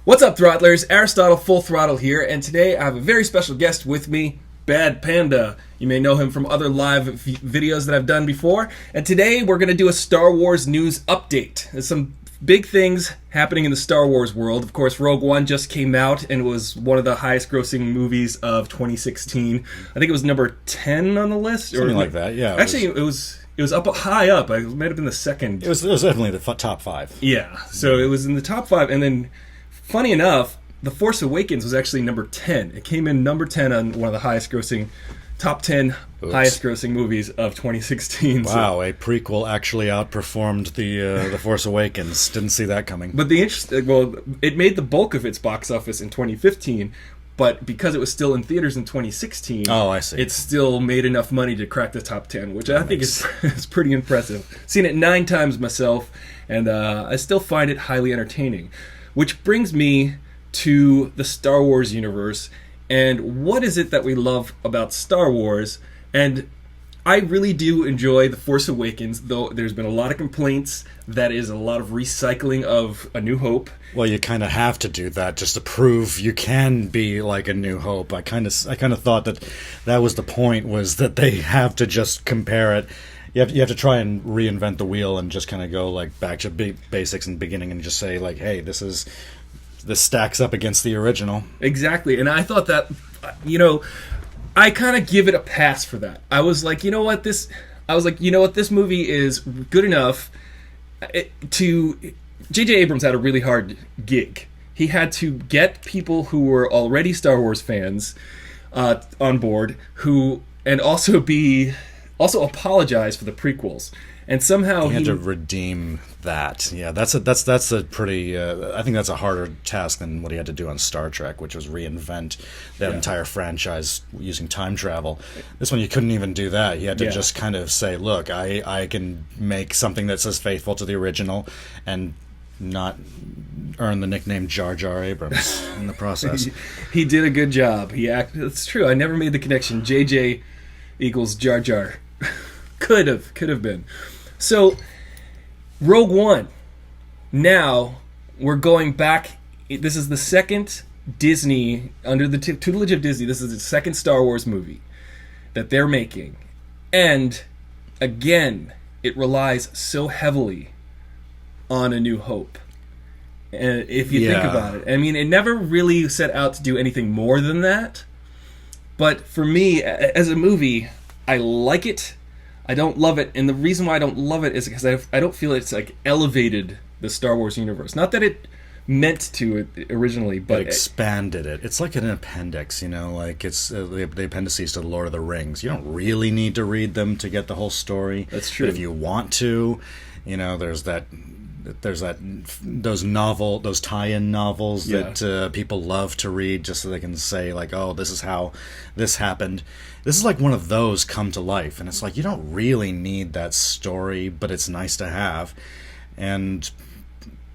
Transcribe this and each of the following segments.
What's up, Throttlers? Aristotle Full Throttle here, and today I have a very special guest with me, Bad Panda. You may know him from other live videos that I've done before, and today we're going to do a Star Wars news update. There's some big things happening in the Star Wars world. Of course, Rogue One just came out and was one of the highest grossing movies of 2016. I think it was number 10 on the list. Something like that, yeah. Actually, it was up high up. It might have been the second. It was definitely the top five. Yeah, so it was in the top five, and then funny enough, The Force Awakens was actually number 10. It came in number 10 on one of the highest grossing, top 10 highest grossing movies of 2016. Wow, a prequel actually outperformed the Force Awakens. Didn't see that coming. But it made the bulk of its box office in 2015, but because it was still in theaters in 2016, I see. It still made enough money to crack the top 10, which I think is pretty impressive. Seen it 9 times myself, and I still find it highly entertaining. Which brings me to the Star Wars universe, and what is it that we love about Star Wars? And I really do enjoy The Force Awakens, though there's been a lot of complaints that is a lot of recycling of A New Hope. Well, you kind of have to do that just to prove you can be like A New Hope. I kind of thought that was the point, was that they have to just compare it. You have to try and reinvent the wheel and just kind of go like back to basics and beginning and just say like, hey, this stacks up against the original. Exactly, and I thought that, I kind of give it a pass for that. I was like, this movie is good enough J.J. Abrams had a really hard gig. He had to get people who were already Star Wars fans on board, and also apologize for the prequels, and somehow he had to redeem that. Yeah, that's a pretty. I think that's a harder task than what he had to do on Star Trek, which was reinvent that entire franchise using time travel. This one, you couldn't even do that. You had to just kind of say, "Look, I can make something that's as faithful to the original, and not earn the nickname Jar Jar Abrams in the process." He did a good job. It's true. I never made the connection. JJ equals Jar Jar. Could have been. So, Rogue One. Now, we're going back. This is the second Disney, under the tutelage of Disney, this is the second Star Wars movie that they're making. And, again, it relies so heavily on A New Hope. And if you think about it. I mean, it never really set out to do anything more than that. But for me, as a movie, I like it. I don't love it, and the reason why I don't love it is because I don't feel it's like elevated the Star Wars universe. Not that it meant to it originally, but it expanded it. It's like an appendix, like it's the appendices to the Lord of the Rings. You don't really need to read them to get the whole story. That's true. But if you want to, there's those tie-in novels that people love to read just so they can say like, oh, this is how this happened. This is like one of those come to life, and it's like you don't really need that story, but it's nice to have. And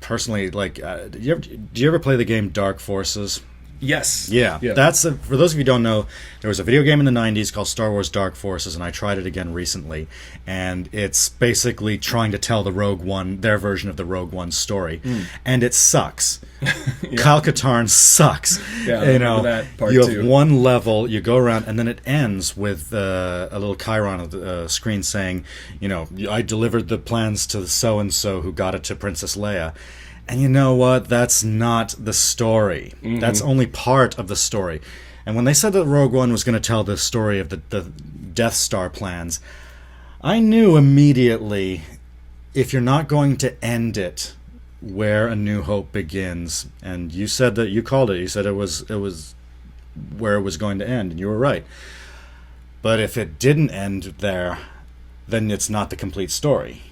personally, like, do you ever play the game Dark Forces? Yes. Yeah. That's for those of you who don't know, there was a video game in the 90s called Star Wars Dark Forces, and I tried it again recently, and it's basically trying to tell their version of the Rogue One story, and it sucks. Kyle Katarn sucks. Yeah, that part you have too. one level, you go around, and then it ends with a little chyron of the screen saying, I delivered the plans to so-and-so who got it to Princess Leia. And you know what? That's not the story. Mm-hmm. That's only part of the story. And when they said that Rogue One was going to tell the story of the Death Star plans, I knew immediately, if you're not going to end it where A New Hope begins, and you said that you called it. You said it was where it was going to end, and you were right. But if it didn't end there, then it's not the complete story.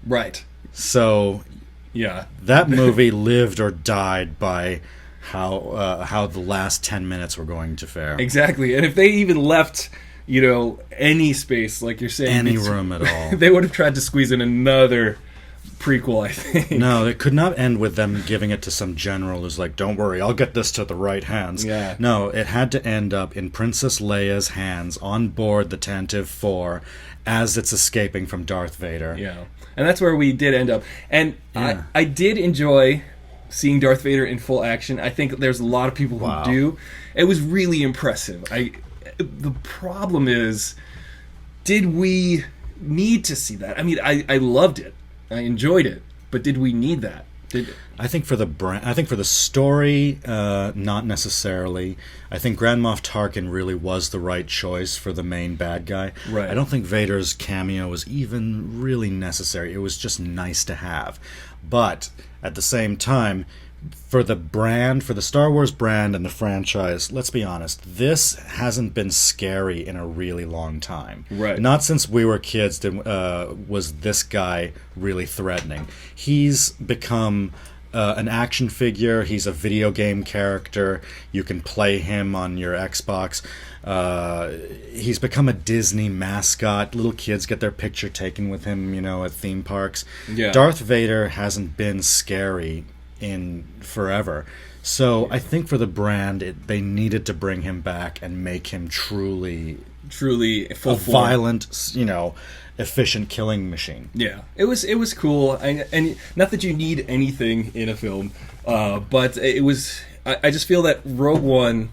Right. So yeah, that movie lived or died by how the last 10 minutes were going to fare. Exactly, and if they even left, any space, like you're saying, any room at all, they would have tried to squeeze in another prequel, I think. No, it could not end with them giving it to some general who's like, don't worry, I'll get this to the right hands. Yeah. No, it had to end up in Princess Leia's hands on board the Tantive 4 as it's escaping from Darth Vader. Yeah. And that's where we did end up. And I did enjoy seeing Darth Vader in full action. I think there's a lot of people who Wow. do. It was really impressive. The problem is, did we need to see that? I mean, I loved it. I enjoyed it. But did we need that? I think for the story, not necessarily. I think Grand Moff Tarkin really was the right choice for the main bad guy. Right. I don't think Vader's cameo was even really necessary. It was just nice to have. But at the same time, for the Star Wars brand and the franchise, let's be honest, this hasn't been scary in a really long time. Right. Not since we were kids was this guy really threatening. He's become an action figure. He's a video game character. You can play him on your Xbox. He's become a Disney mascot. Little kids get their picture taken with him, at theme parks. Yeah. Darth Vader hasn't been scary in forever. So I think for the brand, they needed to bring him back and make him truly full a form. violent, efficient killing machine. Yeah, it was cool, and not that you need anything in a film, but it was. I just feel that Rogue One,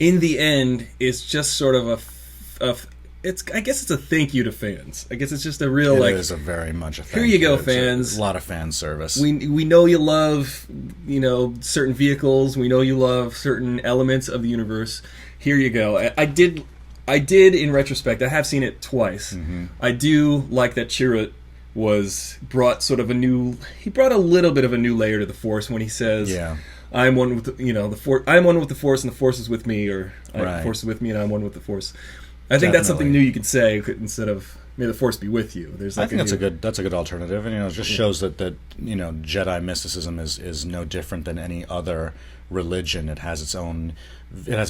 in the end, is just sort of I guess it's a thank you to fans. I guess it's just a real It is a very much a thank here you go, It's fans. A lot of fan service. We know you love certain vehicles. We know you love certain elements of the universe. Here you go. I did in retrospect. I have seen it twice. Mm-hmm. I do like that Chirrut brought he brought a little bit of a new layer to the Force when he says, Yeah. I'm one with the Force. I'm one with the Force, and the Force is with me, or Right. the Force is with me, and I'm one with the Force. I think that's something new you could say instead of "May the Force be with you." There's I think that's a good alternative, and it just shows that Jedi mysticism is no different than any other religion. It has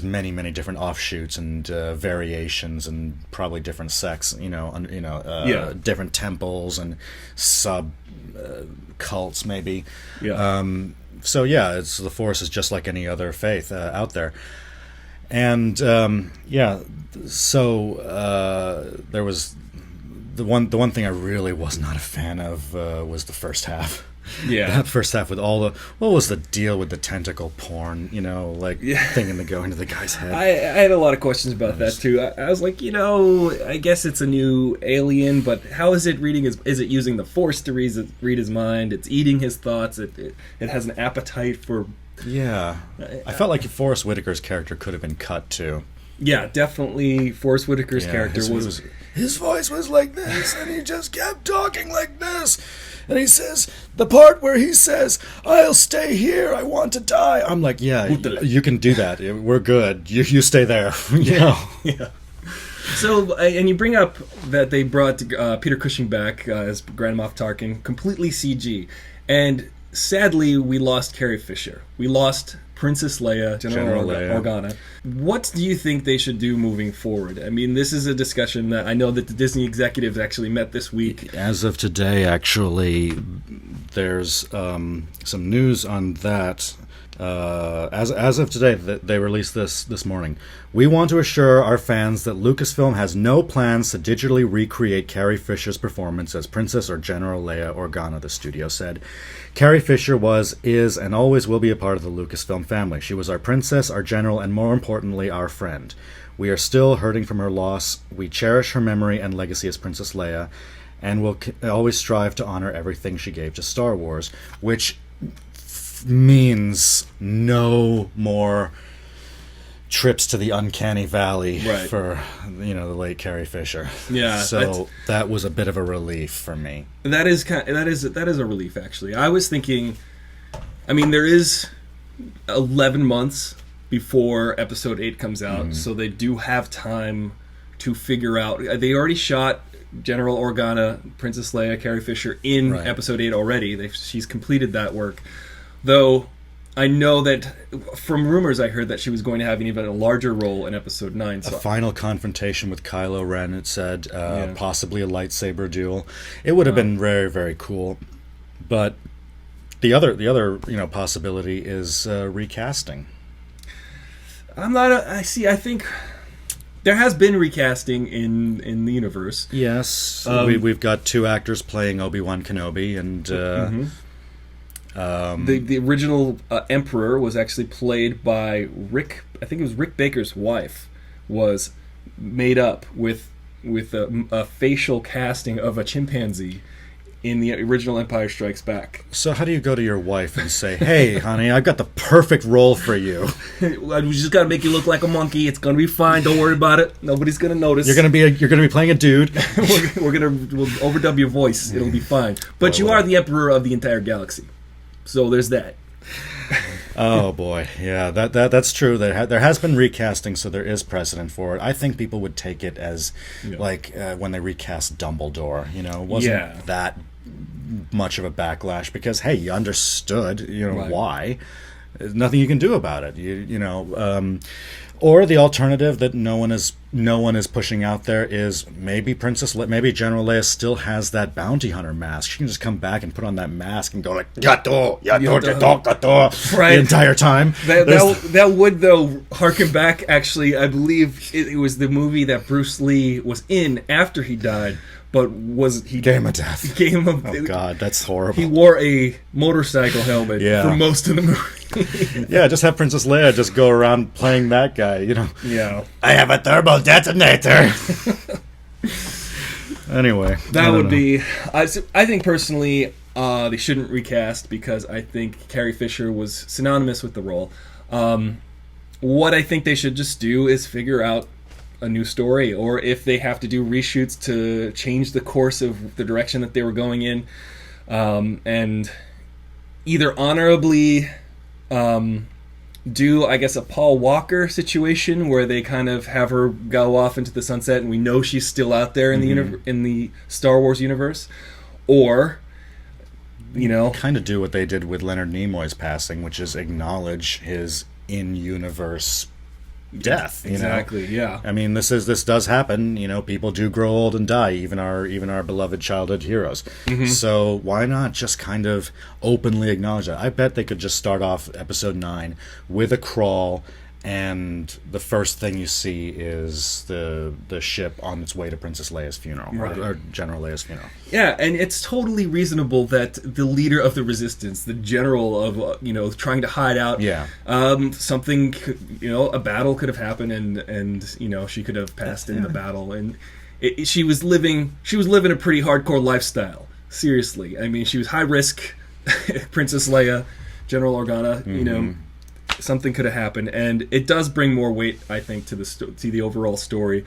many different offshoots and variations, and probably different sects. Different temples and sub cults maybe. Yeah. So yeah, the Force is just like any other faith out there. And so there was the one thing I really was not a fan of was the first half. Yeah. That first half with all what was the deal with the tentacle porn? Thinking to go into the guy's head. I had a lot of questions about that too. I was like, I guess it's a new alien, but how is it reading is it using the Force to read his mind? It's eating his thoughts. It has an appetite for. Yeah, I felt like Forrest Whitaker's character could have been cut too. Yeah, definitely. Forrest Whitaker's character was his voice was like this, and he just kept talking like this. And he says the part where he says, "I'll stay here. I want to die." I'm like, yeah, you can do that. We're good. You stay there. Yeah. So, and you bring up that they brought Peter Cushing back as Grand Moff Tarkin, completely CG, and sadly, we lost Carrie Fisher. We lost Princess Leia, General Leia. Organa. What do you think they should do moving forward? I mean, this is a discussion that I know that the Disney executives actually met this week. As of today, actually, there's some news on that. As of today, they released this morning. We want to assure our fans that Lucasfilm has no plans to digitally recreate Carrie Fisher's performance as Princess or General Leia Organa, the studio said. Carrie Fisher is, and always will be a part of the Lucasfilm family. She was our princess, our general, and more importantly, our friend. We are still hurting from her loss. We cherish her memory and legacy as Princess Leia, and will always strive to honor everything she gave to Star Wars, which means no more trips to the uncanny valley for the late Carrie Fisher. Yeah, so that was a bit of a relief for me. That is a relief, actually. I was thinking, I mean, there is 11 months before Episode 8 comes out, so they do have time to figure out. They already shot General Organa, Princess Leia, Carrie Fisher in Episode 8 already. She's completed that work. Though I know that from rumors I heard that she was going to have an even larger role in Episode 9. So a final confrontation with Kylo Ren, it said, possibly a lightsaber duel. It would have been very, very cool. But the other possibility is recasting. I think there has been recasting in the universe. Yes, we've got two actors playing Obi-Wan Kenobi, and The original Emperor was actually played by Rick. I think it was Rick Baker's wife. Was made up with a facial casting of a chimpanzee in the original Empire Strikes Back. So how do you go to your wife and say, "Hey, honey, I've got the perfect role for you. We just gotta make you look like a monkey. It's gonna be fine. Don't worry about it. Nobody's gonna notice. You're gonna be playing a dude. we'll overdub your voice. It'll be fine. But you are the emperor of the entire galaxy. So there's that. Oh boy, yeah, that's true. There has been recasting, so there is precedent for it. I think people would take it as when they recast Dumbledore. It wasn't that much of a backlash because hey, you understood, right. Why. There's nothing you can do about it. Or the alternative that no one is pushing out there is maybe General Leia still has that bounty hunter mask. She can just come back and put on that mask and go like gato, gato, right. The entire time. That would though harken back. Actually, I believe it was the movie that Bruce Lee was in after he died. But Game of Death? Oh God, that's horrible. He wore a motorcycle helmet for most of the movie. Yeah, just have Princess Leia just go around playing that guy. Yeah. I have a turbo detonator. Anyway, that would be. I think personally, they shouldn't recast because I think Carrie Fisher was synonymous with the role. What I think they should just do is figure out a new story, or if they have to do reshoots to change the course of the direction that they were going in, and either honorably do, I guess, a Paul Walker situation where they kind of have her go off into the sunset and we know she's still out there in the in the Star Wars universe, or kind of do what they did with Leonard Nimoy's passing, which is acknowledge his in-universe death. Exactly. Yeah. I mean, this does happen. People do grow old and die. Even our beloved childhood heroes. Mm-hmm. So why not just kind of openly acknowledge that? I bet they could just start off Episode 9 with a crawl, and the first thing you see is the ship on its way to Princess Leia's funeral, right. or General Leia's funeral. Yeah, and it's totally reasonable that the leader of the Resistance, the general of trying to hide out, something, a battle could have happened, and she could have passed in the battle, and she was living a pretty hardcore lifestyle. Seriously, I mean, she was high risk, Princess Leia, General Organa, something could have happened, and it does bring more weight, I think, to the overall story.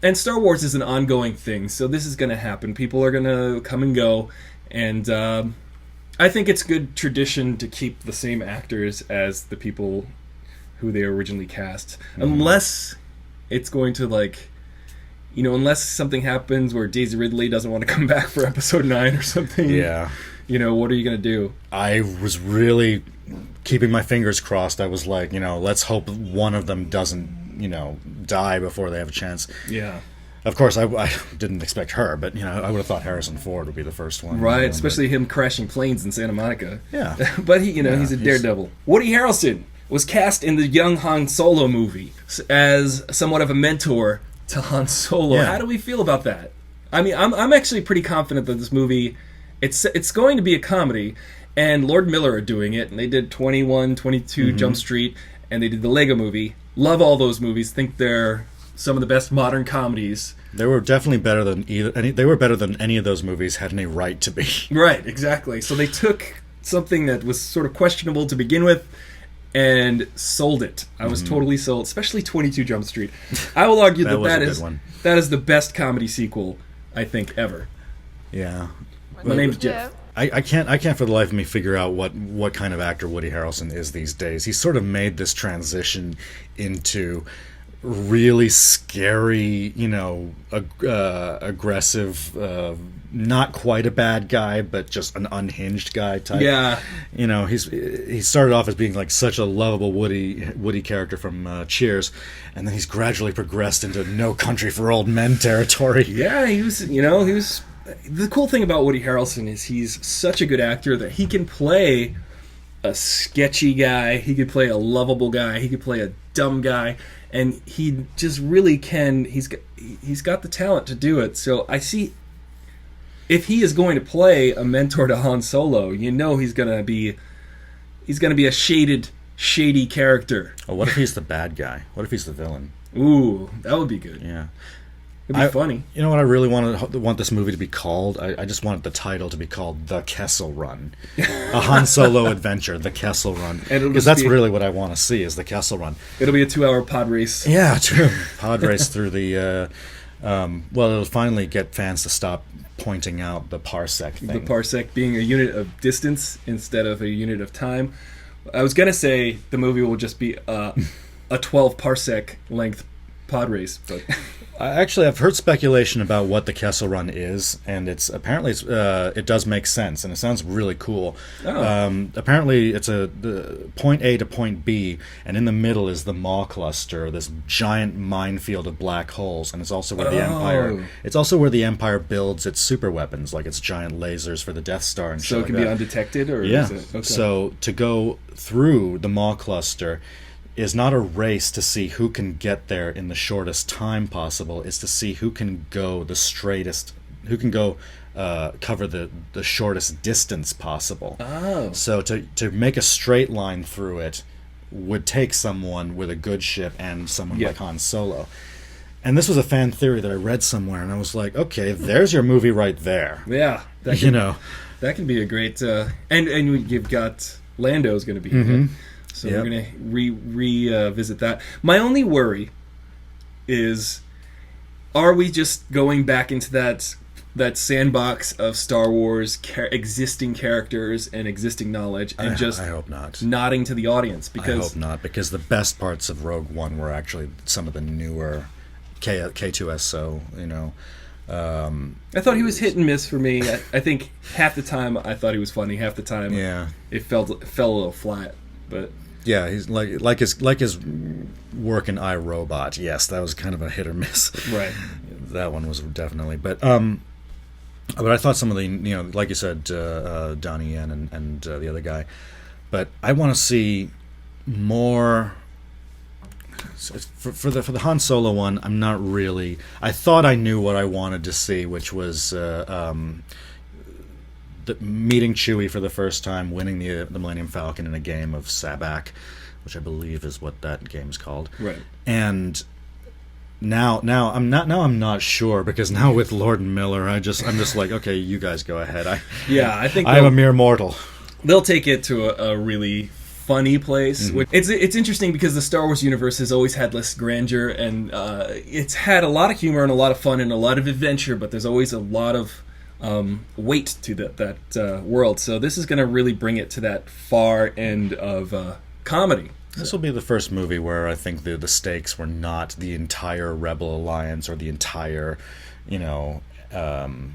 And Star Wars is an ongoing thing, so this is going to happen. People are going to come and go, and I think it's good tradition to keep the same actors as the people who they originally cast, unless it's going to unless something happens where Daisy Ridley doesn't want to come back for Episode 9 or something. Yeah. What are you going to do? I was really keeping my fingers crossed. I was like, let's hope one of them doesn't, die before they have a chance. Yeah. Of course, I didn't expect her, but, I would have thought Harrison Ford would be the first one. Right, especially him crashing planes in Santa Monica. Yeah. But, he's a daredevil. Woody Harrelson was cast in the young Han Solo movie as somewhat of a mentor to Han Solo. Yeah. How do we feel about that? I mean, I'm actually pretty confident that this movie, it's going to be a comedy, and Lord Miller are doing it, and they did 21, 22 Jump Street, and they did the Lego Movie. Love all those movies. Think they're some of the best modern comedies. They were definitely better than they were better than any of those movies had any right to be. Right, exactly. So they took something that was sort of questionable to begin with and sold it. I was totally sold, especially 22 Jump Street. I will argue that is the best comedy sequel, I think, ever. Yeah. My name's Jeff. I can't for the life of me figure out what kind of actor Woody Harrelson is these days. He's sort of made this transition into really scary, aggressive, not quite a bad guy, but just an unhinged guy type. Yeah. He started off as being like such a lovable Woody character from Cheers, and then he's gradually progressed into No Country for Old Men territory. Yeah, he was. The cool thing about Woody Harrelson is he's such a good actor that he can play a sketchy guy, he could play a lovable guy, he could play a dumb guy, and he just really can. He's got the talent to do it. So I see, if he is going to play a mentor to Han Solo, he's going to be he's going to be a shady character. Oh, what if he's the bad guy? What if he's the villain? Ooh, that would be good. Yeah. It'd be funny. You know what I really want this movie to be called? I just wanted the title to be called The Kessel Run. A Han Solo adventure, The Kessel Run. Because that's really what I want to see, is the Kessel Run. It'll be a 2-hour pod race. Yeah, true. Pod race through the... it'll finally get fans to stop pointing out the parsec thing. The parsec being a unit of distance instead of a unit of time. I was going to say the movie will just be a 12 parsec length pod race, but... Actually, I've heard speculation about what the Kessel Run is, and it does make sense, and it sounds really cool. Oh. Apparently, it's the point A to point B, and in the middle is the Maw Cluster, this giant minefield of black holes, and it's also where the Empire. It's also where the Empire builds its super weapons, like its giant lasers for the Death Star and shit. So it can like be that. undetected, or Yeah. is it? Okay. So to go through the Maw Cluster is not a race to see who can get there in the shortest time possible. It's to see who can go the straightest, who can go cover the shortest distance possible. Oh. So to make a straight line through it would take someone with a good ship and someone like Han Solo. And this was a fan theory that I read somewhere, and I was like, okay, there's your movie right there. Yeah. That can be a great... and you've got... Lando's going to be in it. So we're going to revisit that. My only worry is, are we just going back into that sandbox of Star Wars existing characters and existing knowledge, and I hope not. Nodding to the audience? Because I hope not, because the best parts of Rogue One were actually some of the newer K2SO, I thought he was hit and miss for me. I think half the time I thought he was funny, half the time it fell a little flat. But yeah, he's like his work in iRobot. Yes, that was kind of a hit or miss. Right. That one was definitely, but I thought some of the like you said, Donnie Yen and the other guy, but I want to see more. For the Han Solo one, I'm not really. I thought I knew what I wanted to see, which was meeting Chewie for the first time, winning the Millennium Falcon in a game of Sabacc, which I believe is what that game's called. Right. And now I'm not sure, because now with Lord and Miller, I'm just like, okay, you guys go ahead. I think I'm a mere mortal. They'll take it to a really funny place. It's interesting because the Star Wars universe has always had less grandeur, and it's had a lot of humor and a lot of fun and a lot of adventure, but there's always a lot of weight to that world. So this is going to really bring it to that far end of comedy. This will be the first movie where I think the stakes were not the entire Rebel Alliance or the entire,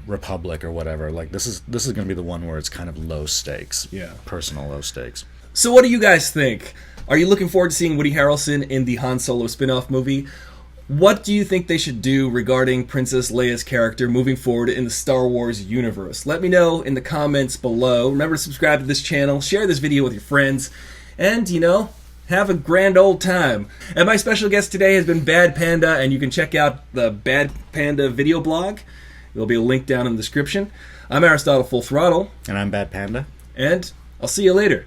Republic or whatever. Like this is going to be the one where it's kind of low stakes, personal low stakes. So what do you guys think? Are you looking forward to seeing Woody Harrelson in the Han Solo spin-off movie? What do you think they should do regarding Princess Leia's character moving forward in the Star Wars universe? Let me know in the comments below. Remember to subscribe to this channel, share this video with your friends, and, have a grand old time. And my special guest today has been Bad Panda, and you can check out the Bad Panda video blog. There'll be a link down in the description. I'm Aristotle Full Throttle. And I'm Bad Panda. And I'll see you later.